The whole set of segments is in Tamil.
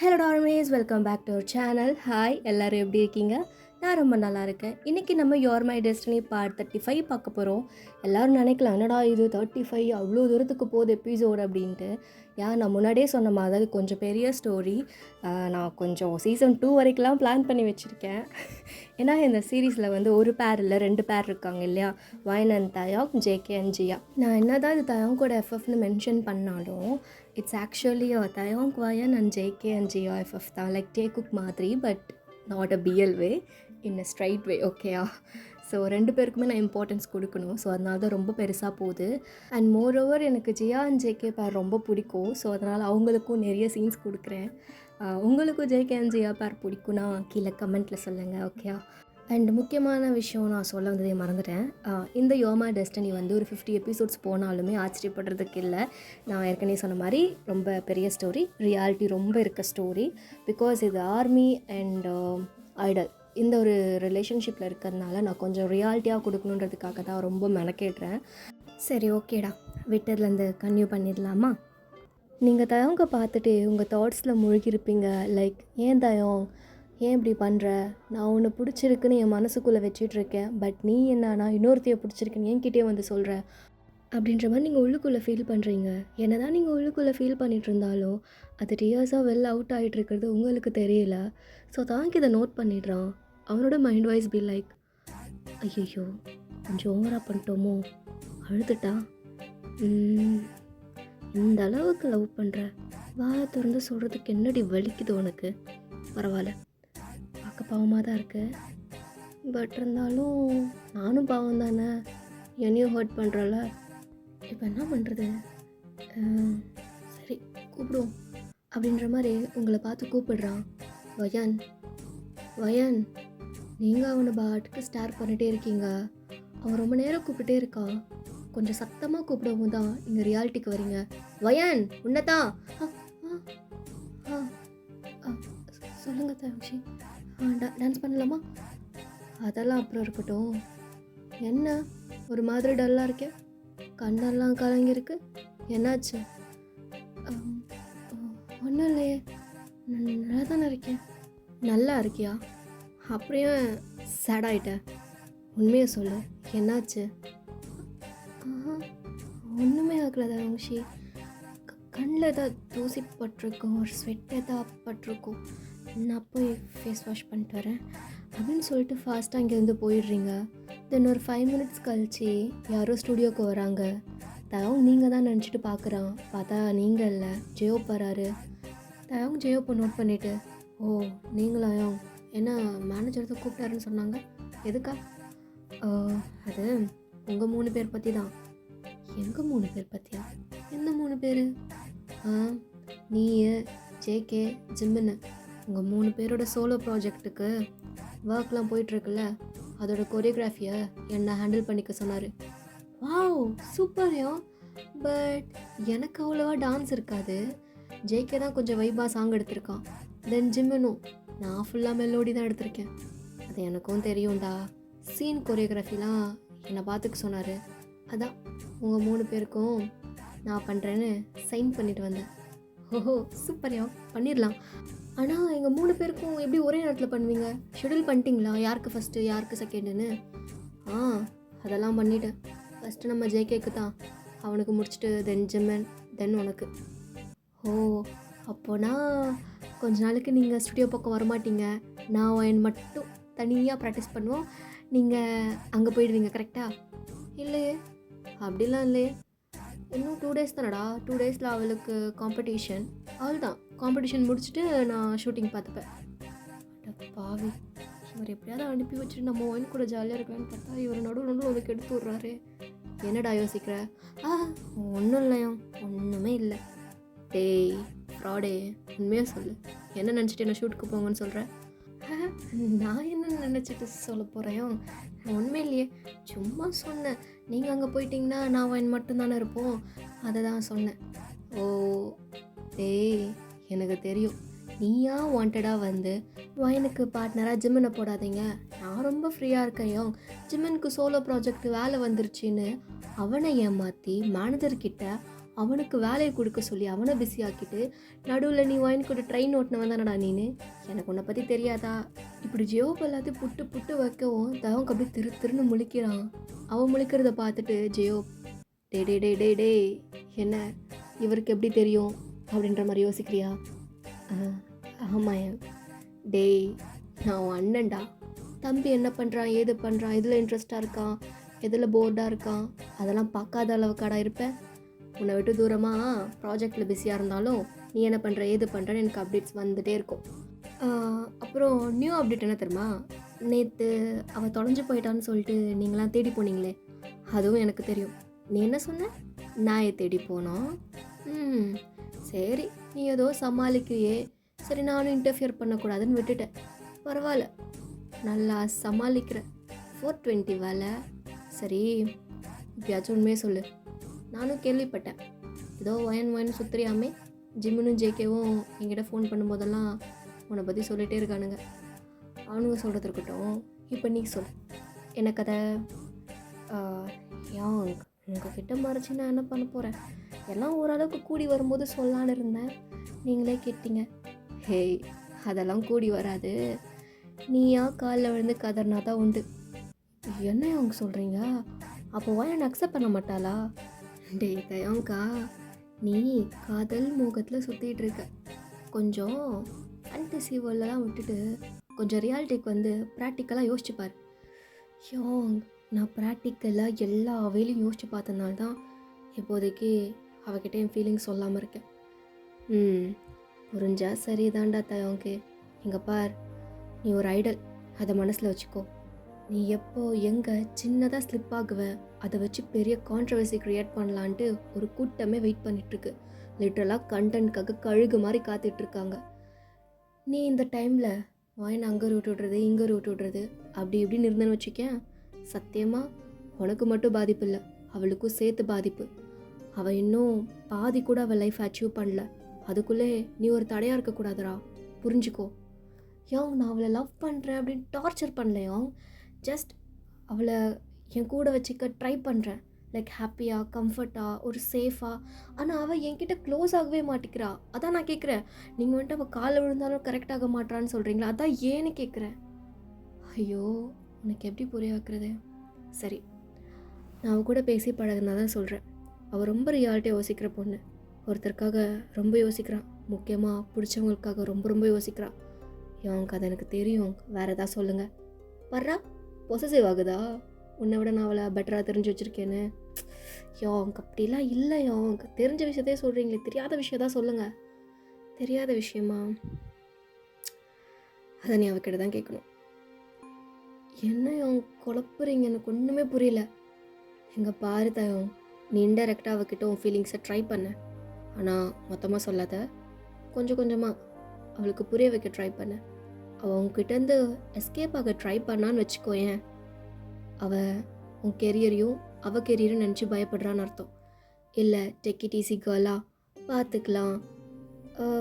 ஹலோ டார்மேஸ், welcome back to our channel. Hi, எல்லோரும் எப்படி இருக்கீங்க? நான் ரொம்ப நல்லா இருக்கேன். இன்றைக்கி நம்ம யோர் மை டெஸ்டினி பார்ட் 35 பார்க்க போகிறோம். எல்லோரும் நினைக்கலாம், என்னடா இது 35 அவ்வளோ தூரத்துக்கு போகுது எபிசோடு அப்படின்ட்டு. நான் முன்னாடியே சொன்ன மாதிரி அது கொஞ்சம் பெரிய ஸ்டோரி. நான் கொஞ்சம் சீசன் 2 வரைக்கும்லாம் பிளான் பண்ணி வச்சுருக்கேன். ஏன்னா இந்த சீரீஸில் வந்து ஒரு பேர் இல்லை 2 பேர் இருக்காங்க இல்லையா, வயன் and Taeyang, JK and Jia. நான் என்ன தான் இது தயாங்கோட எஃப்எஃப்னு மென்ஷன் பண்ணாலும் இட்ஸ் ஆக்சுவலி தயாங், வயன் and JK and Jia FF தான். லைக் டே குக் மாதிரி, but not a PL way, in a straight way. ஓகேயா? ஸோ 2 பேருக்குமே நான் இம்பார்ட்டன்ஸ் கொடுக்கணும். ஸோ அதனால தான் ரொம்ப பெருசாக போகுது. அண்ட் மோர் ஓவர் எனக்கு ஜியா அண்ட் ஜேகே பேர் ரொம்ப பிடிக்கும். ஸோ அதனால் அவங்களுக்கும் நிறைய சீன்ஸ் கொடுக்குறேன். உங்களுக்கும் ஜேகே அண்ட் ஜியா பேர் பிடிக்குன்னா கீழே கமெண்ட்டில் சொல்லுங்கள். ஓகேயா? அண்ட் முக்கியமான விஷயம் நான் சொல்ல வந்ததே மறந்துட்டேன். இந்த யோர் மை டெஸ்டினி வந்து ஒரு 50 எபிசோட்ஸ் போனாலுமே ஆச்சரியப்படுறதுக்கு இல்லை. நான் ஏற்கனவே சொன்ன மாதிரி ரொம்ப பெரிய ஸ்டோரி, ரியாலிட்டி ரொம்ப இருக்க ஸ்டோரி. பிகாஸ் இது ஆர்மி அண்ட் ஐடல் இந்த ஒரு ரிலேஷன்ஷிப்பில் இருக்கிறதுனால நான் கொஞ்சம் ரியாலிட்டியாக கொடுக்கணுன்றதுக்காக தான் ரொம்ப மெனக்கேட்றேன். சரி, ஓகேடா, விட்டதுலேருந்து கன்டினியூ பண்ணிடலாமா? நீங்கள் தயங்க பார்த்துட்டு உங்கள் தாட்ஸில் மூழ்கிருப்பீங்க. லைக், ஏன் தயம், ஏன் இப்படி பண்ணுற? நான் உன்னை பிடிச்சிருக்குன்னு என் மனசுக்குள்ளே வச்சிட்ருக்கேன். பட் நீ என்னன்னா இன்னொருத்தையை பிடிச்சிருக்குன்னு என்கிட்டே வந்து சொல்கிற அப்படின்ற மாதிரி நீங்கள் உள்ளுக்குள்ளே ஃபீல் பண்ணுறீங்க. என்ன தான் நீங்கள் உள்ளுக்குள்ளே ஃபீல் பண்ணிகிட்டு இருந்தாலும் அது டியர்ஸாக வெளில அவுட் ஆகிட்டு இருக்கிறது உங்களுக்கு தெரியல. ஸோ தாங்க இதை நோட் பண்ணிடுறான். அவனோட மைண்ட் வாய்ஸ் பி லைக், ஐயோ கொஞ்சம் ஓவராக பண்ணிட்டோமோ, அழுதுட்டா, இந்த அளவுக்கு லவ் பண்ணுற, வாயை திறந்து சொல்கிறதுக்கு என்னடி வலிக்குது உனக்கு? பரவாயில்ல, பார்க்க பாவமாக தான் இருக்கு. பட் இருந்தாலும் நானும் பாவம் தானே, என்னையும் ஹர்ட் பண்ணுறல. இப்போ என்ன பண்ணுறது? சரி, கூப்பிடுவோம் அப்படின்ற மாதிரி உங்களை பார்த்து கூப்பிடுறான். வயன், வயன். நீங்கள் அவனை பாட்டுக்கு ஸ்டார் பண்ணிகிட்டே இருக்கீங்க. அவன் ரொம்ப நேரம் கூப்பிட்டே இருக்கான். கொஞ்சம் சத்தமாக கூப்பிடவும் தான் நீங்கள் ரியாலிட்டிக்கு வரீங்க. வயன், உன்னதான். சொல்லுங்கள் தயவுஷி, டான்ஸ் பண்ணலாமா? அதெல்லாம் அப்புறம் இருக்கட்டும். என்ன ஒரு மாதிரி டல்லாக இருக்கே, கண்ணெல்லாம் கலங்கியிருக்கு, என்னாச்சு? ஒன்றும் இல்லையே, நல்லா தானே இருக்கேன். நல்லா இருக்கியா? அப்படியே சேட் ஆகிட்டேன். உண்மையை சொல்லு, என்னாச்சு? ஒன்றுமே ஆகலை தயவுஷி. கண்ணில் ஏதாவது தூசி பட்டிருக்கும், ஒரு ஸ்வெட் ஏதாவது பட்டிருக்கும். நான் போய் ஃபேஸ் வாஷ் பண்ணிட்டு வரேன் அப்படின்னு சொல்லிட்டு ஃபாஸ்ட்டாக இங்கேருந்து போயிடுறீங்க. தென் ஒரு 5 மினிட்ஸ் கழிச்சு யாரோ ஸ்டூடியோவுக்கு வராங்க. தயவுங்க நீங்கள் தான் நினச்சிட்டு பார்க்குறான். பார்த்தா நீங்கள் இல்லை, ஜெயோ போகிறாரு. தயவுங்க ஜெயோப்பை நோட் பண்ணிவிட்டு, ஓ நீங்களாயும், என்ன மேனேஜர் தான் கூப்பிட்டாருன்னு சொன்னாங்க, எதுக்கா? அது உங்கள் 3 பேர் பற்றி தான். எங்கள் 3 பேர் பற்றியா? எந்த 3 பேர்? நீ, ஜேகே, ஜிம்முன்னு உங்கள் 3 பேரோட சோலோ ப்ராஜெக்ட்டுக்கு ஒர்க்லாம் போயிட்டுருக்குல்ல, அதோட கொரியோகிராஃபியை என்னை ஹேண்டில் பண்ணிக்க சொன்னார். வாவ், சூப்பர்யா. பட் எனக்கு அவ்வளோவா டான்ஸ் இருக்காது. ஜேகே தான் கொஞ்சம் வைபாக சாங் எடுத்திருக்கான். தென் ஜிம்முனும் நான் ஃபுல்லாக மெலோடி தான் எடுத்திருக்கேன். அது எனக்கும் தெரியும்டா. சீன் கொரியோகிராஃபிலாம் என்னை பார்த்துக்க சொன்னார். அதான் உங்கள் 3 பேருக்கும் நான் பண்ணுறேன்னு சைன் பண்ணிட்டு வந்தேன். ஓஹோ, சூப்பர்யா, பண்ணிடலாம். ஆனால் எங்கள் 3 பேருக்கும் எப்படி ஒரே நேரத்தில் பண்ணுவீங்க? ஷெடியூல் பண்ணிட்டீங்களா, யாருக்கு ஃபஸ்ட்டு யாருக்கு செகண்டுன்னு? அதெல்லாம் பண்ணிட்டேன். ஃபஸ்ட்டு நம்ம ஜேகேக்கு தான், அவனுக்கு முடிச்சுட்டு தென் ஜிம்மன், தென் உனக்கு. ஓ, அப்போனா கொஞ்ச நாளைக்கு நீங்கள் ஸ்டுடியோ பக்கம் வரமாட்டீங்க. நான் என் மட்டும் தனியாக ப்ராக்டிஸ் பண்ணுவோம், நீங்கள் அங்கே போயிடுவீங்க, கரெக்டாக? இல்லையே, அப்படிலாம் இல்லையே. இன்னும் 2 டேஸ் தானடா. 2 டேஸில் அவளுக்கு காம்படிஷன். அவள் தான் காம்படிஷன் முடிச்சுட்டு நான் ஷூட்டிங் பார்த்துப்பேன். பாவி, இவர் எப்படியாவது அனுப்பி வச்சுட்டு நம்ம ஒயின் கூட ஜாலியாக இருக்கலான்னு பார்த்தா இவர் நடுவில் உனக்கு எடுத்து விட்றாரு. என்னடா யோசிக்கிற? ஒன்றும் இல்லையா, ஒன்றுமே இல்லை. டேய் ஃப்ராடே, உண்மையாக சொல்லு, என்ன நினச்சிட்டு என்ன ஷூட்டுக்கு போங்கன்னு சொல்கிறேன்? நான் என்ன நினச்சிட்டு சொல்ல போகிறேன்? உண்மையிலேயே சும்மா சொன்னேன். நீங்கள் அங்கே போயிட்டீங்கன்னா நான் வயன் மட்டும்தானே இருப்போம், அதை தான் சொன்னேன். ஓ டேய், எனக்கு தெரியும் நீயா வாண்டடாக வந்து வயனுக்கு பார்ட்னராக ஜிம்மனை போடாதீங்க, நான் ரொம்ப ஃப்ரீயாக இருக்கையோ, ஜிம்மனுக்கு சோலோ ப்ராஜெக்ட் வேலை வந்துருச்சுன்னு அவனை ஏமாற்றி மேனேஜர்கிட்ட அவனுக்கு வேலையை கொடுக்க சொல்லி அவனை பிஸி ஆக்கிட்டு நடுவில் நீ வாங்கி கூட ட்ரெயின் ஓட்டினவன் தானடா நீனு. எனக்கு உன்னை பற்றி தெரியாதா? இப்படி ஜியோப் எல்லாத்தையும் புட்டு புட்டு வைக்கவும் தவங்க அப்படியே திருன்னு முழிக்கிறான். அவன் முழிக்கிறத பார்த்துட்டு ஜியோ, டே டே டே டே டே என்ன இவருக்கு எப்படி தெரியும் அப்படின்ற மாதிரி யோசிக்கிறியா? ஆமாம் டேய், நான் உன் அண்ணன்டா. தம்பி என்ன பண்ணுறான், ஏது பண்ணுறான், எதில் இன்ட்ரெஸ்டாக இருக்கான், எதில் போர்டாக இருக்கான், அதெல்லாம் பார்க்காத அளவுக்காடா இருப்பேன். உன்னை விட்டு தூரமாக ப்ராஜெக்டில் பிஸியாக இருந்தாலும் நீ என்ன பண்ணுற, ஏது பண்ணுறன்னு எனக்கு அப்டேட்ஸ் வந்துகிட்டே இருக்கும். அப்புறம் நியூ அப்டேட் என்ன தெரியுமா? நேற்று அவள் தொலைஞ்சு போயிட்டான்னு சொல்லிட்டு நீங்களாம் தேடி போனீங்களே, அதுவும் எனக்கு தெரியும். நீ என்ன சொன்ன? நாயை தேடி போனோம். சரி, நீ ஏதோ சமாளிக்கிறியே, சரி நானும் இன்டர்ஃபியர் பண்ணக்கூடாதுன்னு விட்டுட்டேன். பரவாயில்ல, நல்லா சமாளிக்கிற. 420 வேலை. சரி, இப்பயாச்சும் உண்மையே சொல்லு. நானும் கேள்விப்பட்டேன் ஏதோ ஒயன் சுற்றுறியாமே. ஜிம்முனும் ஜேகேவும் என்கிட்ட ஃபோன் பண்ணும்போதெல்லாம் உன்னை பற்றி சொல்லிகிட்டே இருக்கானுங்க. அவனுங்க சொல்கிறது இருக்கட்டும், இப்போ நீ சொல் என்ன கதை? உங்ககிட்ட மறைச்சி நான் என்ன பண்ண போகிறேன்? எல்லாம் ஓரளவுக்கு கூடி வரும்போது சொல்லான்னு இருந்தேன், நீங்களே கேட்டீங்க. ஹேய், அதெல்லாம் கூடி வராது. நீயா காலில் விழுந்து கதர்னா தான் உண்டு. என்ன அவங்க சொல்கிறீங்க? அப்போ வாயன் அக்செப்ட் பண்ண மாட்டாளா? டேய் தயங்கா, நீ காதல் மோகத்தில் சுற்றிட்டு இருக்க. கொஞ்சம் ஃபேண்டசி வேர்ல்டெலாம் விட்டுட்டு கொஞ்சம் ரியாலிட்டிக்கு வந்து ப்ராக்டிக்கலாக யோசிச்சுப்பார். யோங், நான் ப்ராக்டிக்கலாக எல்லா வேலையும் யோசித்து பார்த்தனால தான் இப்போதைக்கு அவகிட்ட என் ஃபீலிங்ஸ் சொல்லாமல் இருக்கேன். புரிஞ்சா சரி தாண்டா தயவுக்கு. இங்கே பார், நீ ஒரு ஐடல், அதை மனசில் வச்சுக்கோ. நீ எப்போ எங்கே சின்னதாக ஸ்லிப் ஆகுவ, அதை வச்சு பெரிய கான்ட்ரவர்சி க்ரியேட் பண்ணலான்ட்டு ஒரு கூட்டமே வெயிட் பண்ணிகிட்ருக்கு. லிட்ரலாக கண்டென்ட்காக கழுகு மாதிரி காத்துட்ருக்காங்க. நீ இந்த டைமில் வாயின் அங்கே ரூட் விட்றது, இங்கே ரூட் விட்றது, அப்படி இப்படின்னு இருந்தேன்னு வச்சுக்கேன், சத்தியமாக உனக்கு மட்டும் பாதிப்பு இல்லை, அவளுக்கும் சேர்த்து பாதிப்பு. அவள் இன்னும் பாதி கூட அவள் லைஃப் அச்சீவ் பண்ணல. அதுக்குள்ளே நீ ஒரு தடையாக இருக்கக்கூடாதுரா, புரிஞ்சுக்கோ. நான் அவளை லவ் பண்ணுறேன் அப்படின்னு டார்ச்சர் பண்ணலையோ, ஜஸ்ட் அவளை என் கூட வச்சுக்க ட்ரை பண்ணுறேன். லைக் ஹாப்பியாக, கம்ஃபர்ட்டாக, ஒரு சேஃபாக. ஆனால் அவள் என்கிட்ட க்ளோஸ் ஆகவே மாட்டேங்கிறா. அதான் நான் கேட்குறேன், நீங்கள் வந்துட்டு அவள் காலை விழுந்தாலும் கரெக்டாக மாட்டான்னு சொல்கிறீங்களா? அதான் ஏன்னு கேட்குறேன். ஐயோ, உனக்கு எப்படி புரிய வைக்கிறது? சரி, நான் அவள் கூட பேசி பழகுனா தான் சொல்கிறேன். அவள் ரொம்ப ரியாலிட்டியாக யோசிக்கிற பொண்ணு. ஒருத்தருக்காக ரொம்ப யோசிக்கிறான், முக்கியமாக பிடிச்சவங்களுக்காக ரொம்ப ரொம்ப யோசிக்கிறான். எனக்கு அது எனக்கு தெரியும். வேறு எதாவது சொல்லுங்கள். வர்றா பொசசிவ் ஆகுதா? உன்னை விட நான் அவளை பெட்டராக தெரிஞ்சு வச்சுருக்கேன்னு. அப்படிலாம் இல்லை. தெரிஞ்ச விஷயத்தையே சொல்கிறீங்களே, தெரியாத விஷயம் தான் சொல்லுங்கள். தெரியாத விஷயமா? அதை நீ அவகிட்ட தான் கேட்கணும். என்ன குழப்புறீங்க? எனக்கு ஒன்றுமே புரியல. எங்கே பாரு தயம், நீ இன்டெரக்டாக அவகிட்ட உன் ஃபீலிங்ஸை ட்ரை பண்ண. ஆனால் மொத்தமாக சொல்லாத, கொஞ்சம் கொஞ்சமாக அவளுக்கு புரிய வைக்க ட்ரை பண்ண. அவள் உங்ககிட்டேருந்து எஸ்கேப் ஆக ட்ரை பண்ணான்னு வச்சுக்கோயேன், அவள் உன் கெரியரையும் அவள் கெரியரும் நினச்சி பயப்படுறான்னு அர்த்தம். இல்லை டேக் இட் ஈஸி கேர்லா, பார்த்துக்கலாம்,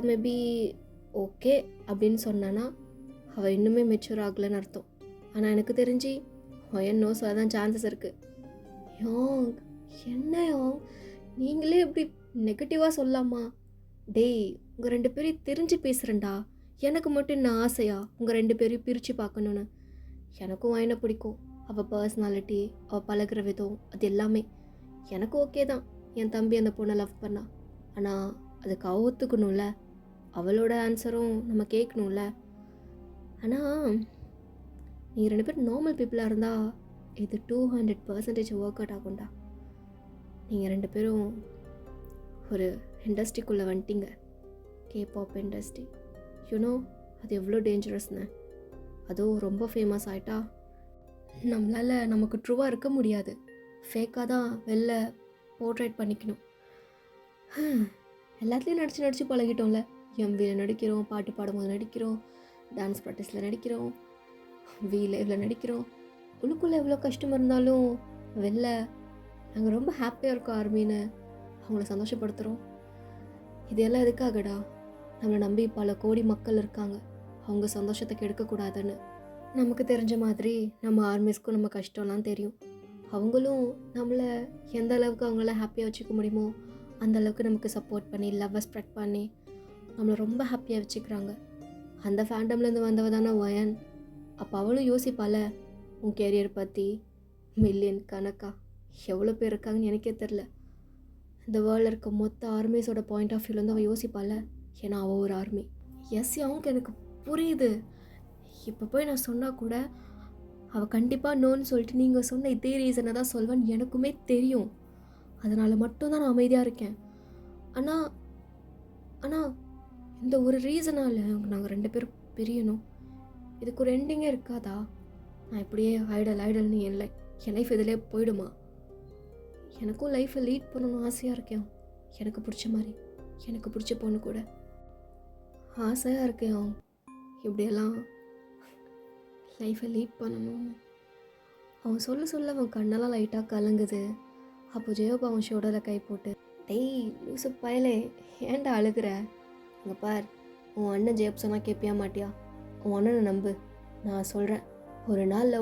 மேபி ஓகே அப்படின்னு சொன்னான்னா அவள் இன்னுமே மெச்சூர் ஆகலைன்னு அர்த்தம். ஆனால் எனக்கு தெரிஞ்சு நோ சொல்லதான் சான்சஸ் இருக்குது. என்ன நீங்களே எப்படி நெகட்டிவாக சொல்லாமா? டேய், உங்கள் 2 பேரையும் தெரிஞ்சு பேசுகிறேன்டா. எனக்கு மட்டும் என்ன ஆசையா உங்கள் 2 பேரையும் பிரித்து பார்க்கணுன்னு? எனக்கும் வாயினை பிடிக்கும். அவள் பர்சனாலிட்டி, அவள் பழகிற விதம், அது எல்லாமே எனக்கு ஓகே தான். என் தம்பி அந்த பொண்ணை லவ் பண்ணா. ஆனால் அதுக்கு அவ ஒத்துக்கணும்ல, அவளோட ஆன்சரும் நம்ம கேட்கணும்ல. ஆனால் நீ 2 பேர் நார்மல் பீப்புளாக இருந்தால் இது 200% ஒர்க் அவுட் ஆகும்டா. நீங்கள் 2 பேரும் ஒரு இண்டஸ்ட்ரிக்குள்ளே வந்துட்டீங்க, கேபாப் இண்டஸ்ட்ரி. அது எவ்வளோ டேஞ்சரஸ்னு. அதுவும் ரொம்ப ஃபேமஸ் ஆகிட்டா நம்மளால் நமக்கு ட்ரூவாக இருக்க முடியாது. ஃபேக்காக தான் வெளில போர்ட்ரேட் பண்ணிக்கணும். எல்லாத்துலேயும் நடித்து பழகிட்டோம்ல. எம்வியில் நடிக்கிறோம், பாட்டு பாடும்போது நடிக்கிறோம், டான்ஸ் ப்ராக்டிஸில் நடிக்கிறோம், லைவில் நடிக்கிறோம். உள்ளுக்குள்ளே எவ்வளோ கஷ்டம் இருந்தாலும் வெளில நாங்கள் ரொம்ப ஹாப்பியாக இருக்கோம் ஆர்மின்னு அவங்கள சந்தோஷப்படுத்துகிறோம். இதெல்லாம் எதுக்காகடா? நம்மளை நம்பி பல கோடி மக்கள் இருக்காங்க, அவங்க சந்தோஷத்தை கெடுக்கக்கூடாதுன்னு. நமக்கு தெரிஞ்ச மாதிரி நம்ம ஆர்மிஸ்க்கும் நம்ம கஷ்டம்லாம் தெரியும். அவங்களும் நம்மளை எந்த அளவுக்கு அவங்கள ஹாப்பியாக வச்சுக்க முடியுமோ அந்தளவுக்கு நமக்கு சப்போர்ட் பண்ணி லவ்வை ஸ்ப்ரெட் பண்ணி நம்மளை ரொம்ப ஹாப்பியாக வச்சுக்கிறாங்க. அந்த ஃபேண்டம்லேருந்து வந்தவ தானே ஒயன். அப்போ அவளும் யோசிப்பாள் உன் கேரியர் பற்றி. மில்லியன் கணக்கா எவ்வளோ பேர் இருக்காங்கன்னு எனக்கே தெரில. இந்த வேர்ல்டில் இருக்க மொத்த ஆர்மிஸோட பாயிண்ட் ஆஃப் வியூலேருந்து அவள் யோசிப்பாள். ஏன்னா அவள் ஒரு ஆர்மி. எஸ் அவங்க எனக்கு புரியுது. இப்போ போய் நான் சொன்னால் கூட அவள் கண்டிப்பாக நோன்னு சொல்லிட்டு நீங்கள் சொன்ன இதே ரீசனை தான் சொல்வேன்னு எனக்குமே தெரியும். அதனால் மட்டும்தான் நான் அமைதியாக இருக்கேன். ஆனால் ஆனால் இந்த ஒரு ரீசனால் நாங்கள் 2 பேரும் பிரியணும். இதுக்கு ஒரு எண்டிங்கே இருக்காதா? நான் இப்படியே ஐடல்னு என் லைஃப் இதிலே போயிடுமா? எனக்கும் லைஃப்பை லீட் பண்ணணும்னு ஆசையாக இருக்கேன். எனக்கு பிடிச்ச மாதிரி, எனக்கு பிடிச்ச பொண்ணு கூட ஆசையாக இருக்கேன். இப்படியெல்லாம் லைஃப்பை லீட் பண்ணணும்னு அவன் சொல்ல அவன் கண்ணெல்லாம் லைட்டாக கலங்குது. அப்போ ஜெயோபா அவன் ஷோல்டரில் கை போட்டு, டேய் லூசு பயலே, ஏன்டா அழுகிற? இங்கே பார், உன் அண்ணன் ஜெயப் சொன்னால் கேட்பியா மாட்டியா? உன் அண்ணனை நம்பு. நான் சொல்கிறேன், ஒரு நாள்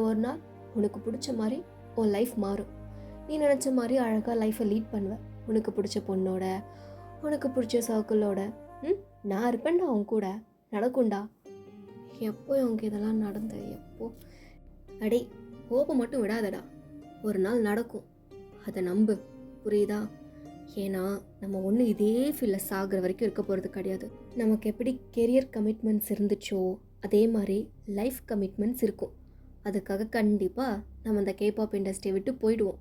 உனக்கு பிடிச்ச மாதிரி உன் லைஃப் மாறும். நீ நினச்ச மாதிரி அழகாக லைஃப்பை லீட் பண்ணுவேன். உனக்கு பிடிச்ச பொண்ணோட, உனக்கு பிடிச்ச சர்க்கிளோட. நான் இருப்பேன்டா அவன் கூட. நடக்கும்டா. எப்போ அவங்க இதெல்லாம் நடந்த எப்போ? அடே கோபம் மட்டும் விடாதடா. ஒரு நாள் நடக்கும், அதை நம்பு. புரியுதா? ஏன்னா நம்ம ஒன்று இதே ஃபீல்டில் சாகிற வரைக்கும் இருக்க போகிறது கிடையாது. நமக்கு எப்படி கெரியர் கமிட்மெண்ட்ஸ் இருந்துச்சோ அதே மாதிரி லைஃப் கமிட்மெண்ட்ஸ் இருக்கும். அதுக்காக கண்டிப்பாக நம்ம அந்த கேபாப் இண்டஸ்ட்ரியை விட்டு போயிடுவோம்.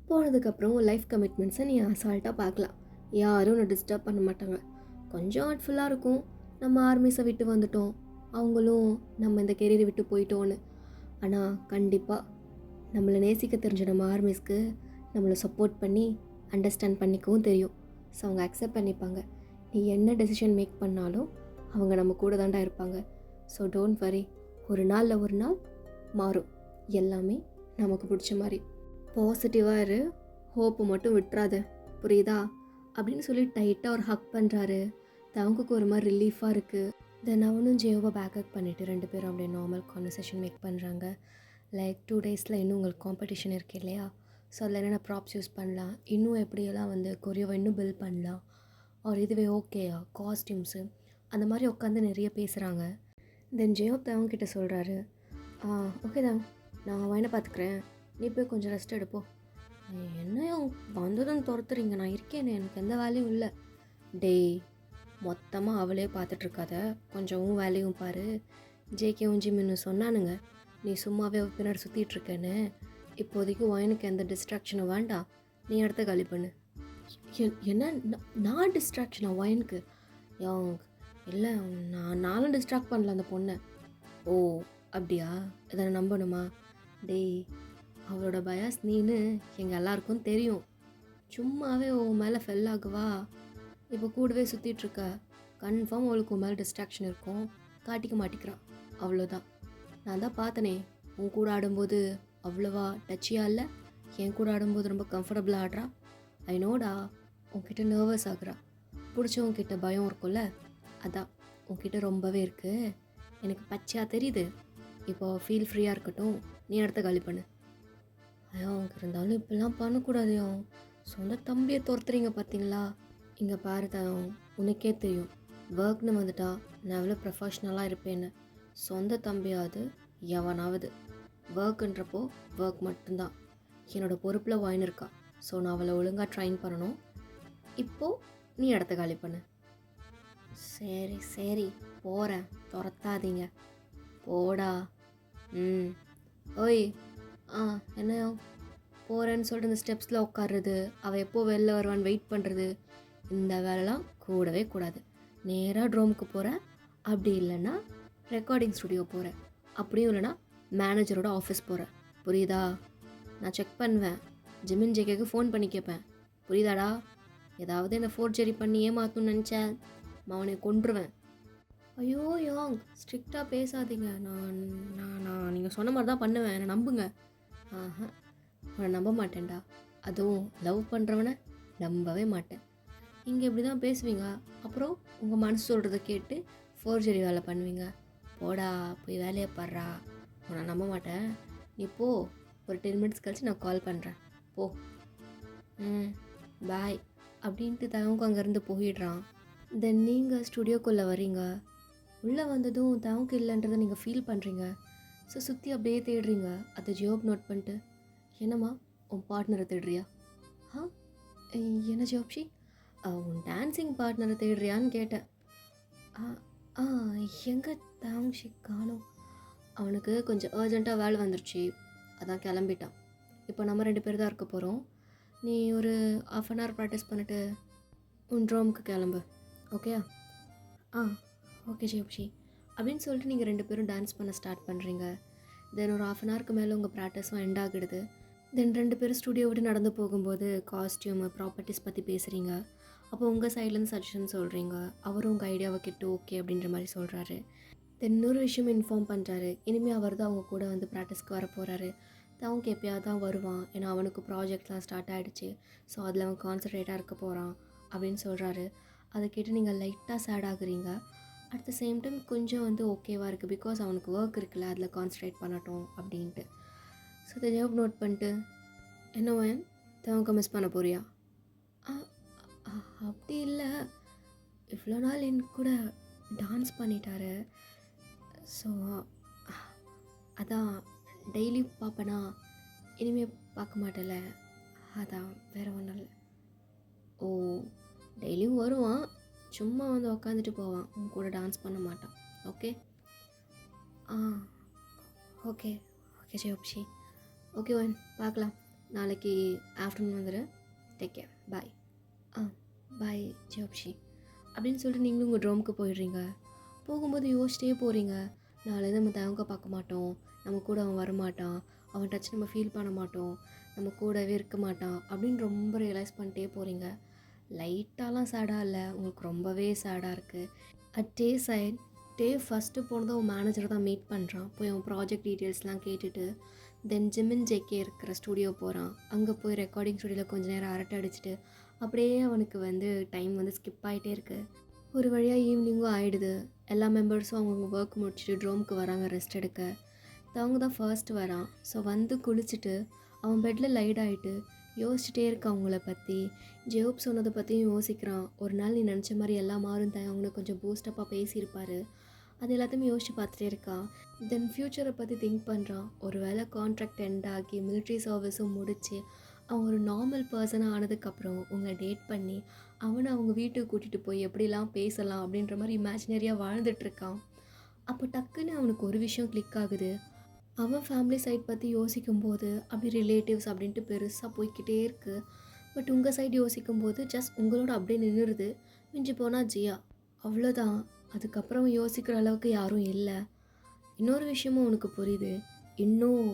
போனதுக்கப்புறம் லைஃப் கமிட்மெண்ட்ஸை நீ அசால்ட்டாக பார்க்கலாம். யாரும் ஒன்று டிஸ்டர்ப் பண்ண மாட்டாங்க. கொஞ்சம் ஹார்ட்ஃபுல்லாக இருக்கும், நம்ம ஆர்மிஸை விட்டு வந்துட்டோம், அவங்களும் நம்ம இந்த கெரியரை விட்டு போயிட்டோன்னு. ஆனால் கண்டிப்பாக நம்மளை நேசிக்க தெரிஞ்ச நம்ம ஆர்மிஸ்க்கு நம்மளை சப்போர்ட் பண்ணி அண்டர்ஸ்டாண்ட் பண்ணிக்கவும் தெரியும். ஸோ அவங்க அக்செப்ட் பண்ணிப்பாங்க. நீ என்ன டெசிஷன் மேக் பண்ணாலும் அவங்க நம்ம கூட தாண்டா இருப்பாங்க. So don't worry. ஒரு நாள் மாறும் எல்லாமே நமக்கு பிடிச்ச மாதிரி. பாசிட்டிவாக இரு, ஹோப்பு மட்டும் விட்டுறாத. புரியுதா? அப்படின்னு சொல்லி டைட்டாக ஒரு ஹக் பண்ணுறாரு. தவங்குக்கு ஒரு மாதிரி ரிலீஃபாக இருக்குது. தென் அவனும் ஜியோவை பேக்கப் பண்ணிவிட்டு 2 பேரும் அப்படியே நார்மல் கான்வர்சேஷன் மேக் பண்ணுறாங்க. லைக் 2 டேஸில் இன்னும் உங்களுக்கு காம்படிஷன் இருக்குது இல்லையா? ஸோ அதில் என்னென்ன ப்ராப்ஸ் யூஸ் பண்ணலாம், இன்னும் எப்படியெல்லாம் கொரியோவை இன்னும் பில்ட் பண்ணலாம், ஒரு இதுவே ஓகேயா காஸ்டியூம்ஸு, அந்த மாதிரி உட்காந்து நிறைய பேசுகிறாங்க. தென் ஜெயோப் தவங்கிட்ட சொல்கிறாரு, ஓகே தான், நான் வயனை பார்த்துக்கிறேன், நீ போய் கொஞ்சம் ரெஸ்ட் எடுப்போம். என்னையும் வந்ததும் துரத்துறீங்க, நான் இருக்கேனே, எனக்கு எந்த வேலையும் இல்லை. டேய் மொத்தமாக அவளே பார்த்துட்ருக்காத, கொஞ்சம் வேலையும் பாரு. ஜேகேவும் ஜிம்மின்னு சொன்னானுங்க நீ சும்மாவே பின்னாடி சுற்றிட்டுருக்கேன்னு. இப்போதைக்கு ஒயனுக்கு எந்த டிஸ்ட்ராக்ஷனும் வேண்டாம், நீ இடத்த காலி பண்ணு. என்ன நான் டிஸ்ட்ராக்ஷனா ஒயனுக்கு? இல்லை, நானும் டிஸ்ட்ராக்ட் பண்ணல அந்த பொண்ணை. ஓ அப்படியா? இதை நம்பணுமா? டேய் அவளோட பயாஸ் நீன்னு எங்கள் எல்லாருக்கும் தெரியும். சும்மாவே உன் மேலே ஃபெல் ஆகுவா. இப்போ கூடவே சுற்றிட்டுருக்க, கன்ஃபார்ம் அவளுக்கு உன் மேலே டிஸ்ட்ராக்ஷன் இருக்கும், காட்டிக்க மாட்டிக்கிறான். அவ்வளோதான். நான் தான் பார்த்தனே, உன் கூட ஆடும்போது அவ்வளோவா டச்சியாக இல்லை, என் கூட ஆடும்போது ரொம்ப கம்ஃபர்டபுளாக ஆடுறா. ஐ நோடா, உன்கிட்ட நர்வஸ் ஆகுறா. பிடிச்சவங்கிட்ட பயம் இருக்கும்ல, அதான் உன்கிட்ட ரொம்பவே இருக்குது. எனக்கு பச்சையாக தெரியுது. இப்போ ஃபீல் ஃப்ரீயாக இருக்கட்டும், நீ இடத்த காலி பண்ணு. ஐயோ அவங்க இருந்தாலும் இப்படிலாம் பண்ணக்கூடாதையோ, சொந்த தம்பியை துரத்துறீங்க பார்த்தீங்களா? இங்கே பாருதான், உனக்கே தெரியும் ஒர்க்னு வந்துட்டா நான் எவ்வளோ ப்ரொஃபஷ்னலாக இருப்பேன்னு. சொந்த தம்பியாவது எவனாவது ஒர்க்குன்றப்போ ஒர்க் மட்டும்தான். என்னோடய பொறுப்பில் வாயின் இருக்கா. ஸோ நான் அவளை ஒழுங்காக ட்ரைன் பண்ணணும். இப்போது நீ இடத்த காலி பண்ணு. சரி சரி போகிறேன், துரத்தாதீங்க, போடா. ஓய் என்ன போகிறேன்னு சொல்லிட்டு இந்த ஸ்டெப்ஸில் உட்காடுறது, அவள் எப்போ வெளில வருவான்னு வெயிட் பண்ணுறது, இந்த வேலைலாம் கூடவே கூடாது. நேராக ட்ரோமுக்கு போகிறேன், அப்படி இல்லைன்னா ரெக்கார்டிங் ஸ்டுடியோ போகிறேன், அப்படியும் இல்லைன்னா மேனேஜரோட ஆஃபீஸ் போகிறேன். புரியுதா? நான் செக் பண்ணுவேன், ஜிமின் ஜேகேக்கு ஃபோன் பண்ணி கேட்பேன். புரியுதாடா? ஏதாவது என்னை ஃபோர்ஜரி பண்ணி ஏமாற்றணும்னு நினச்சேன், அவனை கொன்றுவேன். ஐயோ யாங், ஸ்ட்ரிக்டாக பேசாதீங்க. நான் நான் நான் நீங்கள் சொன்ன மாதிரி தான் பண்ணுவேன், என்னை நம்புங்க. உன்னை நம்ப மாட்டேன்டா, அதுவும் லவ் பண்ணுறவனை நம்பவே மாட்டேன். இங்கே இப்படி தான் பேசுவீங்க, அப்புறம் உங்கள் மனசு சொல்கிறத கேட்டு ஃபோர்ஜரி வேலை பண்ணுவீங்க. போடா போய் வேலையை பாடுறா. உன்னை நம்ப மாட்டேன். நீ போ, ஒரு 10 மினிட்ஸ் கழிச்சு நான் கால் பண்ணுறேன். போ. பாய் அப்படின்ட்டு தவங்க அங்கேருந்து போயிடுறான். தென் நீங்கள் ஸ்டுடியோக்குள்ளே வரீங்க. உள்ளே வந்ததும் தவங்க இல்லைன்றதை நீங்கள் ஃபீல் பண்ணுறீங்க. ஸோ சுற்றி அப்படியே தேடுறீங்க. அதை ஜியோப் நோட் பண்ணிட்டு, என்னம்மா உன் பார்ட்னரை தேடுறியா? ஆ என்ன ஜியோப்ஷி? உன் டான்ஸிங் பார்ட்னரை தேடுறியான்னு கேட்டேன். ஆ ஆ எங்கே தவங்ஷி காணோம். அவனுக்கு கொஞ்சம் அர்ஜென்ட்டாக வேலை வந்துருச்சு, அதான் கிளம்பிட்டான். இப்போ நம்ம 2 பேர் தான் இருக்க போகிறோம். நீ ஒரு 1/2 hour ப்ராக்டிஸ் பண்ணிவிட்டு உன் ட்ரோமுக்கு கிளம்பு, ஓகேயா? ஆ ஓகே ஜியோப்ஷி அப்படின்னு சொல்லிட்டு நீங்கள் 2 பேரும் டான்ஸ் பண்ண ஸ்டார்ட் பண்ணுறீங்க. தென் ஒரு 1/2 hourக்கு மேலே உங்கள் ப்ராக்டிஸும் எண்ட் ஆகிடுது. தென் 2 பேரும் ஸ்டுடியோ விட்டு நடந்து போகும்போது காஸ்டியூமு ப்ராப்பர்ட்டிஸ் பற்றி பேசுகிறீங்க. அப்போ உங்கள் சைட்லேருந்து சஜஷன் சொல்கிறீங்க. அவரும் உங்கள் ஐடியாவை கேட்டு ஓகே அப்படின்ற மாதிரி சொல்கிறாரு. தென் இன்னொரு விஷயம் இன்ஃபார்ம் பண்ணுறாரு. இனிமேல் அவர் தான் அவங்க கூட வந்து ப்ராக்டிஸ்க்கு வர போகிறாரு. அவங்க எப்பயாவது தான் வருவான், ஏன்னா அவனுக்கு ப்ராஜெக்ட்லாம் ஸ்டார்ட் ஆகிடுச்சு. ஸோ அதில் அவன் கான்சன்ட்ரேட்டாக இருக்க போகிறான் அப்படின்னு சொல்கிறாரு. அதை கேட்டு நீங்கள் லைட்டாக சேட் ஆகுறீங்க. அட் த சேம் டைம் கொஞ்சம் வந்து ஓகேவாக இருக்குது, பிகாஸ் அவனுக்கு ஒர்க் இருக்குல்ல, அதில் கான்சன்ட்ரேட் பண்ணட்டும் அப்படின்ட்டு. ஸோ இதை ஜாப் நோட் பண்ணிட்டு, என்னவன் தவங்க மிஸ் பண்ண போறியா? அப்படி இல்லை, இவ்வளோ நாள் என் கூட டான்ஸ் பண்ணிட்டாரு. ஸோ அதான் டெய்லி பார்ப்பேனா, இனிமேல் பார்க்க மாட்டேல, அதான் வேறு ஒன்றும் இல்லை. ஓ, டெய்லியும் வருவான், சும்மா வந்து உக்காந்துட்டு போவான், உன் கூட டான்ஸ் பண்ண மாட்டான், ஓகே? ஆ ஓகே ஓகே ஜெயோப்ஷி, ஓகே ஒன் பார்க்கலாம், நாளைக்கு ஆஃப்டர்நூன் வந்துடு, டேக் கேர், பாய். பாய் ஜெயோப்ஷி அப்படின்னு சொல்லிட்டு நீங்களும் உங்கள் ட்ரோமுக்கு போயிடுறீங்க. போகும்போது யோசிச்சிட்டே போகிறீங்க, நாளைக்கு நம்ம தவங்க பார்க்க மாட்டோம், நம்ம கூட அவன் வரமாட்டான், அவன் டச் நம்ம ஃபீல் பண்ண மாட்டோம், நம்ம கூடவே இருக்க மாட்டான் அப்படின்னு ரொம்ப ரியலைஸ் பண்ணிட்டே போகிறீங்க. லைட்டாலாம் சேடாக இல்லை, உங்களுக்கு ரொம்பவே சேடாக இருக்குது. At the side the first போனதும் அவன் மேனேஜரை தான் மீட் பண்ணுறான். போய் அவன் ப்ராஜெக்ட் டீட்டெயில்ஸ்லாம் கேட்டுட்டு தென் ஜிமின் ஜேகே இருக்கிற ஸ்டூடியோ போகிறான். அங்கே போய் ரெக்கார்டிங் ஸ்டூடியோவில் கொஞ்சம் நேரம் அரட்டை அடிச்சுட்டு அப்படியே அவனுக்கு வந்து டைம் வந்து ஸ்கிப் ஆகிட்டே இருக்குது. ஒரு வழியாக ஈவினிங்கும் ஆகிடுது. எல்லா மெம்பர்ஸும் அவங்கவுங்க ஒர்க் முடிச்சுட்டு ட்ரோமுக்கு வராங்க ரெஸ்ட் எடுக்க. அவங்க தான் ஃபர்ஸ்ட் வரான். ஸோ வந்து குளிச்சுட்டு அவன் பெட்டில் லைட் ஆகிட்டு யோசிச்சுட்டே இருக்க அவங்கள பற்றி, ஜெயோப் சொன்னதை பற்றியும் யோசிக்கிறான். ஒரு நாள் நீ நினச்ச மாதிரி எல்லாம் மாறும் தான் அவங்கள கொஞ்சம் பூஸ்டப்பாக பேசியிருப்பார், அது எல்லாத்தையுமே யோசிச்சு பார்த்துட்டே இருக்கான். தென் ஃப்யூச்சரை பற்றி திங்க் பண்ணுறான். ஒரு வேளை கான்ட்ராக்ட் எண்ட் ஆகி மிலிட்ரி சர்வீஸும் முடித்து அவன் ஒரு நார்மல் பர்சனாக ஆனதுக்கப்புறம் உங்களை டேட் பண்ணி அவனை அவங்க வீட்டுக்கு கூட்டிகிட்டு போய் எப்படிலாம் பேசலாம் அப்படின்ற மாதிரி இமேஜினரியாக வாழ்ந்துட்டுருக்கான். அப்போ டக்குன்னு அவனுக்கு ஒரு விஷயம் கிளிக் ஆகுது. அவன் ஃபேமிலி சைட் பற்றி யோசிக்கும்போது அப்படி ரிலேட்டிவ்ஸ் அப்படின்ட்டு பெருசாக போய்கிட்டே இருக்குது. பட் உங்கள் சைடு யோசிக்கும்போது ஜஸ்ட் உங்களோட அப்படியே நின்றுடுது. மிஞ்சி போனால் ஜியா, அவ்வளோதான். அதுக்கப்புறம் யோசிக்கிற அளவுக்கு யாரும் இல்லை. இன்னொரு விஷயமும் அவனுக்கு புரியுது, இன்னும்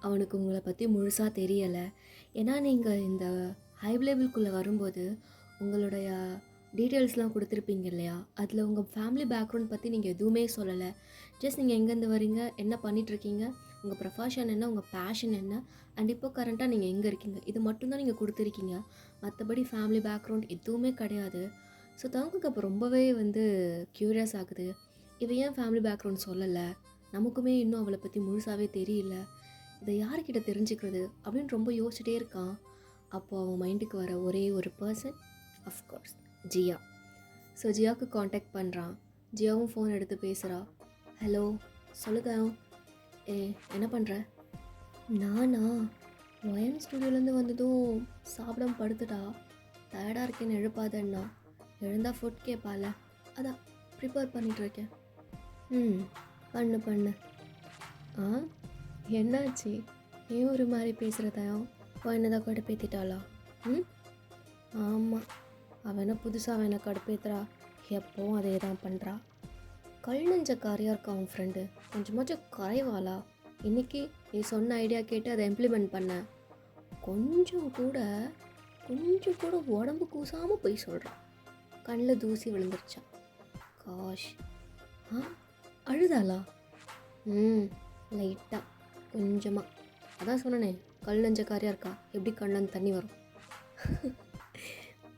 அவனுக்கு உங்களை பற்றி முழுசாக தெரியலை. ஏன்னா நீங்கள் இந்த ஹை லெவலுக்குள்ளே வரும்போது உங்களுடைய டீட்டெயில்ஸ்லாம் கொடுத்துருப்பீங்க இல்லையா, அதில் உங்கள் ஃபேமிலி பேக்ரவுண்ட் பற்றி நீங்கள் எதுவுமே சொல்லலை. ஜஸ்ட் நீங்கள் எங்கேருந்து வரீங்க, என்ன பண்ணிகிட்ருக்கீங்க, உங்கள் ப்ரொஃபஷன் என்ன, உங்கள் பேஷன் என்ன, அண்ட் இப்போ கரண்ட்டாக நீங்கள் எங்கே இருக்கீங்க, இது மட்டும்தான் நீங்கள் கொடுத்துருக்கீங்க. மற்றபடி ஃபேமிலி பேக்ரவுண்ட் எதுவுமே கிடையாது. ஸோ தவங்குக்கு அப்போ ரொம்பவே வந்து க்யூரியஸ் ஆகுது, இவ ஏன் ஃபேமிலி பேக்ரவுண்ட் சொல்லலை, நமக்குமே இன்னும் அவளை பற்றி முழுசாகவே தெரியல, இதை யார்கிட்ட தெரிஞ்சுக்கிறது அப்படின்னு ரொம்ப யோசிச்சுட்டே இருக்கான். அப்போது அவன் மைண்டுக்கு வர ஒரே ஒரு பர்சன், அஃப்கோர்ஸ் ஜியா. ஸோ ஜியாவுக்கு காண்டாக்ட் பண்ணுறான். ஜியாவும் ஃபோன் எடுத்து பேசுகிறா. ஹலோ சொல்லுங்க, என்ன பண்ணுற? நானா ஒயன் ஸ்டுடியோலேருந்து வந்ததும் சாப்பிடாம படுத்துட்டா, டயர்டாக இருக்கேன்னு எழுப்பாதன்னா, எழுந்தா ஃபுட் கேட்பால, அதான் ப்ரிப்பேர் பண்ணிகிட்ருக்கேன். பண்ணு பண்ணு. என்னாச்சு, ஏன் ஒரு மாதிரி பேசுகிறதாயும்? என்னதான் கடுப்பேற்றிட்டாளா? ஆமாம், அவனை புதுசாக அவனை கடுப்பேற்றுறா, எப்போவும் அதே தான் பண்ணுறா. கல் நெஞ்ச காரியாக இருக்கா அவன் ஃப்ரெண்டு, கொஞ்சமாச்சும் கரைவாளா? இன்றைக்கி நீ சொன்ன ஐடியா கேட்டு அதை இம்ப்ளிமெண்ட் பண்ண, கொஞ்சம் கூட உடம்பு கூசாமல் போய் சொல்கிறான். கண்ணில் தூசி விழுந்துருச்சான். காஷ். அழுதாளா? லைட்டாக கொஞ்சமாக. அதான் சொன்னனே, கல் நெஞ்சக்காரியாக இருக்கா, எப்படி கண்ணில் தண்ணி வரும்?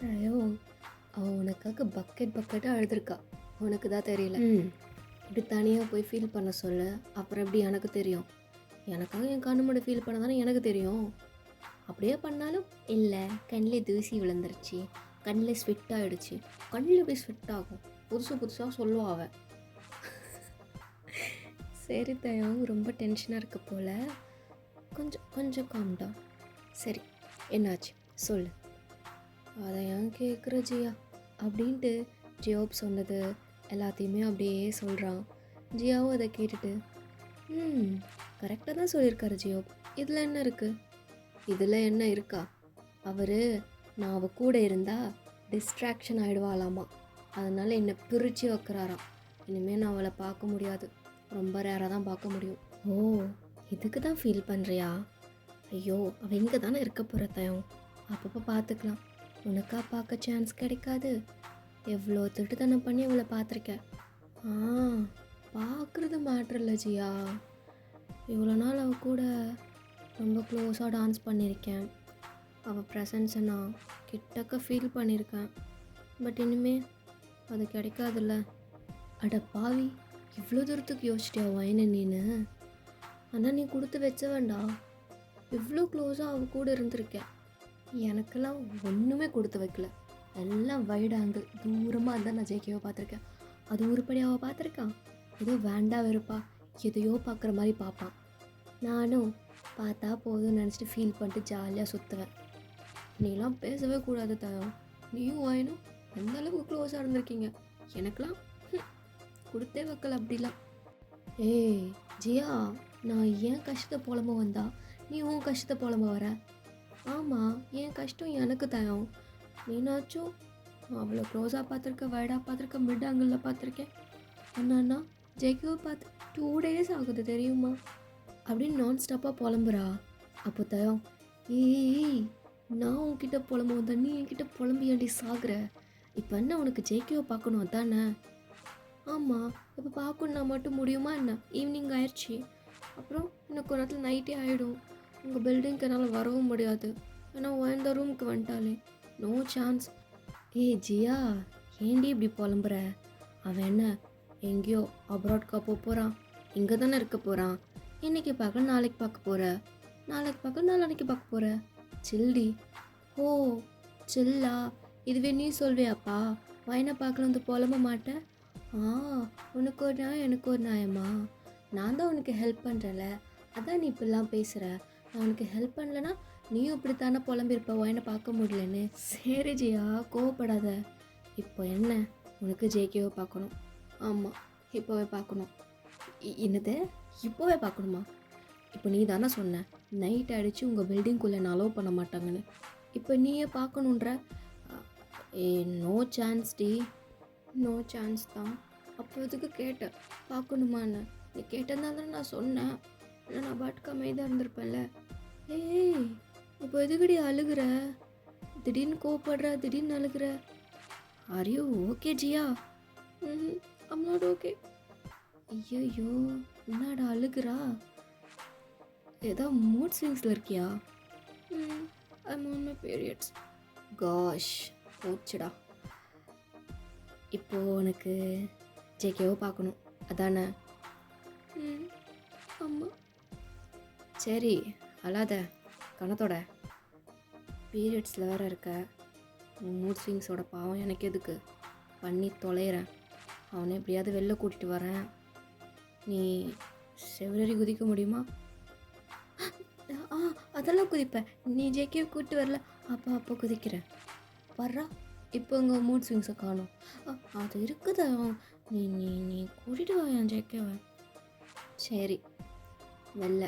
தயோ, அவன் உனக்காக பக்கெட்டாக அழுதுருக்கா, உனக்கு தான் தெரியல. இப்படி தனியாக போய் ஃபீல் பண்ண சொல்ல, அப்புறம் எப்படி எனக்கு தெரியும்? எனக்காக என் கண்ணு மட்டும் ஃபீல் பண்ண தானே எனக்கு தெரியும். அப்படியே பண்ணாலும் இல்லை, கண்ணிலே தூசி விழுந்துருச்சு, கண்ணில் ஸ்வெட் ஆகிடுச்சு. கண்ணில் போய் ஸ்வெட் ஆகும், புதுசு புதுசாக சொல்லுவா அவள். சரி தயம், ரொம்ப டென்ஷனாக இருக்க போல், கொஞ்சம் கொஞ்சம் காம் டவுன். சரி, என்னாச்சு சொல்லு. அதை ஏன் கேட்குற ஜியா அப்படின்ட்டு ஜியோப் சொன்னது எல்லாத்தையுமே அப்படியே சொல்கிறான். ஜியாவும் அதை கேட்டுட்டு கரெக்டாக தான் சொல்லியிருக்காரு ஜியோப், இதில் என்ன இருக்குது? இதில் என்ன இருக்கா? அவர் நான் அவள் கூட இருந்தால் டிஸ்ட்ராக்ஷன் ஆகிடுவாளாமா, அதனால் என்னை பிரித்து வைக்கிறாராம். இனிமேல் நான் அவளை பார்க்க முடியாது, ரொம்ப ரேராக தான் பார்க்க முடியும். ஓ, இதுக்கு தான் ஃபீல் பண்ணுறியா? ஐயோ, அவள் இங்கே தானே இருக்க போகிற தயம், அப்பப்போ பார்த்துக்கலாம். உனக்கா பார்க்க சான்ஸ் கிடைக்காது. எவ்வளோ திட்டுத்தனம் பண்ணி அவளை பார்த்துருக்கேன். பார்க்குறது மேட்ரு இல்லை ஜியா. இவ்வளோ நாள் அவள் கூட ரொம்ப க்ளோஸாக டான்ஸ் பண்ணியிருக்கேன். அவள் ப்ரெசன்ஸை நான் கிட்டக்க ஃபீல் பண்ணியிருக்கேன். பட் இனிமே அது கிடைக்காதுல்ல. அட பாவி, இவ்வளோ தூரத்துக்கு யோசிச்சிட்டியா வயனை நீனு? ஆனால் நீ கொடுத்து வச்ச வேண்டாம். இவ்வளோ க்ளோஸாக அவள் கூட இருந்திருக்கேன். எனக்கெல்லாம் ஒன்றுமே கொடுத்து வைக்கல, எல்லாம் வைட் ஆங்கிள் தூரமாக இருந்தால் நான் ஜேகேவை பார்த்துருக்கேன். அது உருப்படி அவள் பார்த்துருக்கான். ஏதோ வேண்டா வெறுப்பா எதையோ பார்க்குற மாதிரி பார்ப்பான். நானும் பார்த்தா போதும்னு நினச்சிட்டு ஃபீல் பண்ணிட்டு ஜாலியாக சுற்றுவேன். நீலாம் பேசவே கூடாது தயம். நீயும் வாயனும் எந்த அளவுக்கு க்ளோஸாக இருந்திருக்கீங்க. எனக்கெல்லாம் கொடுத்தே வைக்கல அப்படிலாம். ஏய் ஜியா, நான் ஏன் கஷ்டத்தை புலம்ப வந்தா நீ உன் கஷ்டத்தை புலம்ப வர? ஆமாம், என் கஷ்டம் எனக்கு தயம். நீனாச்சும் அவ்வளோ க்ளோஸாக பார்த்துருக்க, வைடாக பார்த்துருக்க, மிட் ஆங்கிளில் பார்த்துருக்கேன். அண்ணா ஜெய்கோவை பார்த்து 2 days ஆகுது தெரியுமா அப்படின்னு நான் ஸ்டாப்பாக புலம்புறா. அப்போ தயம், ஏய் நான் உன்கிட்ட புலம்ப வந்தா நீ என்கிட்ட புலம்பியாண்டி சாகுற. இப்போ என்ன உனக்கு ஜெய்கோவை பார்க்கணும் அதானே? ஆமாம், இப்போ பார்க்கணுன்னா மட்டும் முடியுமா என்ன? ஈவினிங் ஆயிடுச்சு, அப்புறம் எனக்கு ஒரு நேரத்தில் நைட்டே ஆகிடும். உங்கள் பில்டிங்க்கு என்னால் வரவும் முடியாது. ஆனால் உயர்ந்த ரூமுக்கு வந்துட்டாலே நோ சான்ஸ். ஏய் ஜியா, ஏண்டி இப்படி புலம்புற? அவன் என்ன எங்கேயோ அப்ராட்கா போகிறான், இங்கே தானே இருக்க போகிறான். இன்றைக்கி பார்க்க நாளைக்கு பார்க்க போகிற, நாளைக்கு பார்க்க நாளைக்கு பார்க்க போகிற. சில்டி. ஓ சில்லா, இதுவே நீ சொல்வியாப்பா? வயனை பார்க்கல வந்து புலம்ப மாட்டேன். உனக்கு ஒரு நியாயம் எனக்கு ஒரு நியாயமா? நான் தான் உனக்கு ஹெல்ப் பண்ணுறல, அதான் நீ இப்படிலாம் பேசுகிற. நான் உனக்கு ஹெல்ப் பண்ணலன்னா நீயும் இப்படித்தானே புலம்பிருப்ப வயனை பார்க்க முடியலன்னு. சரி ஜியா, கோவப்படாத. இப்போ என்ன, உனக்கு ஜேகேவை பார்க்கணும். ஆமாம், இப்போவே பார்க்கணும். என்னது இப்போவே பார்க்கணுமா? இப்போ நீ தானே சொன்ன நைட் ஆகிடுச்சு உங்கள் பில்டிங்குள்ளே நான் அலோவ் பண்ண மாட்டாங்கன்னு. இப்போ நீயே பார்க்கணுன்ற? நோ சான்ஸ் டி. நோ சான்ஸ் தான். அப்போ இதுக்கு கேட்டேன் பார்க்கணுமான்னு. நீ கேட்டதுனால தான் நான் சொன்னேன், இல்லை நான் பாட்டுக்கு அமைதியாக இருந்திருப்பேன்ல. ஏய் இப்போ எதுக்கடி அழுகிற? திடீர்னு கோவப்படுற, திடீர்னு அழுகிற. Are you okay Jiya? I'm not okay. ஐயோ என்னடா அழுகிறா? ஏதோ மூட் ஸ்விங்ஸில் இருக்கியா? I'm on my periods. காஷ் போச்சுடா. இப்போது உனக்கு ஜேகேவை பார்க்கணும் அதானே? ஆமாம். சரி அழாத கணத்தோட. பீரியட்ஸில் வேறு இருக்க, மூட் ஸ்விங்ஸோட பாவம் எனக்கு எதுக்கு? பண்ணி தொலைகிறேன். அவனை எப்படியாவது வெளில கூட்டிகிட்டு வரேன். நீ செவ்வரி குதிக்க முடியுமா? அதெல்லாம் குதிப்பேன். நீ ஜேகேவை கூப்பிட்டு வரல, அப்போ குதிக்கிறேன். வர்றா. இப்போ இங்கே மூட் ஸ்விங்ஸை காணும். அது இருக்குதா? நீ நீ நீ கூட்டிகிட்டு வா என் ஜேகேவை. சரி வெளில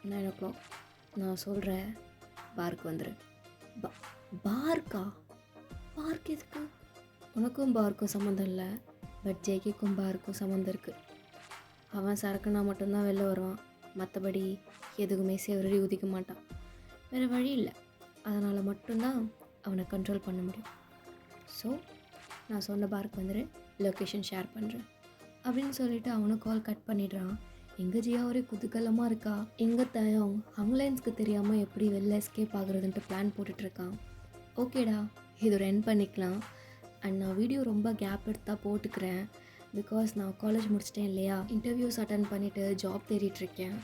9 o'clock நான் சொல்கிறேன், பார்க்கு வந்துடு. பார்க்கா? பார்க் எதுக்கு? உனக்கும் பார்க்கும் சம்மந்தம் இல்லை, பட் ஜேகேக்கும் பார்க்கும் சம்மந்தம் இருக்குது. அவன் சரக்குனா மட்டும்தான் வெளில வருவான், மற்றபடி எதுக்குமே செவரடி ஊதிக்க மாட்டான். வேறு வழி இல்லை, அதனால் மட்டும்தான் அவனை கண்ட்ரோல் பண்ண முடியும். ஸோ நான் சொன்ன பார்க் வந்துடு, லொக்கேஷன் ஷேர் பண்ணுறேன் அப்படின்னு சொல்லிவிட்டு அவனை கால் கட் பண்ணிடுறான். எங்கே ஜியா ஒரே குதூகலமாக இருக்கா. எங்கே தயம் ஹங்லைன்ஸ்க்கு தெரியாமல் எப்படி வெளில எஸ்கேப் ஆகுறதுன்ட்டு பிளான் போட்டுட்ருக்கான். ஓகேடா, இது ஒரு எண்ட் பண்ணிக்கலாம். அண்ட் நான் வீடியோ ரொம்ப கேப் எடுத்தால் போட்டுக்கிறேன், பிகாஸ் நான் காலேஜ் முடிச்சிட்டேன் இல்லையா, இன்டர்வியூஸ் அட்டன் பண்ணிவிட்டு ஜாப் தேடிட்டுருக்கேன்.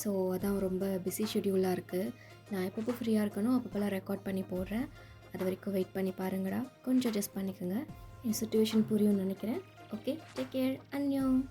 ஸோ அதான் ரொம்ப பிஸி ஷெட்யூலாக இருக்குது. நான் எப்பப்போ ஃப்ரீயாக இருக்கணும் அப்பப்போலாம் ரெக்கார்ட் பண்ணி போடுறேன். அது வரைக்கும் வெயிட் பண்ணி பாருங்கடா. கொஞ்சம் அட்ஜஸ்ட் பண்ணிக்கோங்க. என் சுச்சுவேஷன் புரியும்னு நினைக்கிறேன். Okay, take care. அன்யோங்.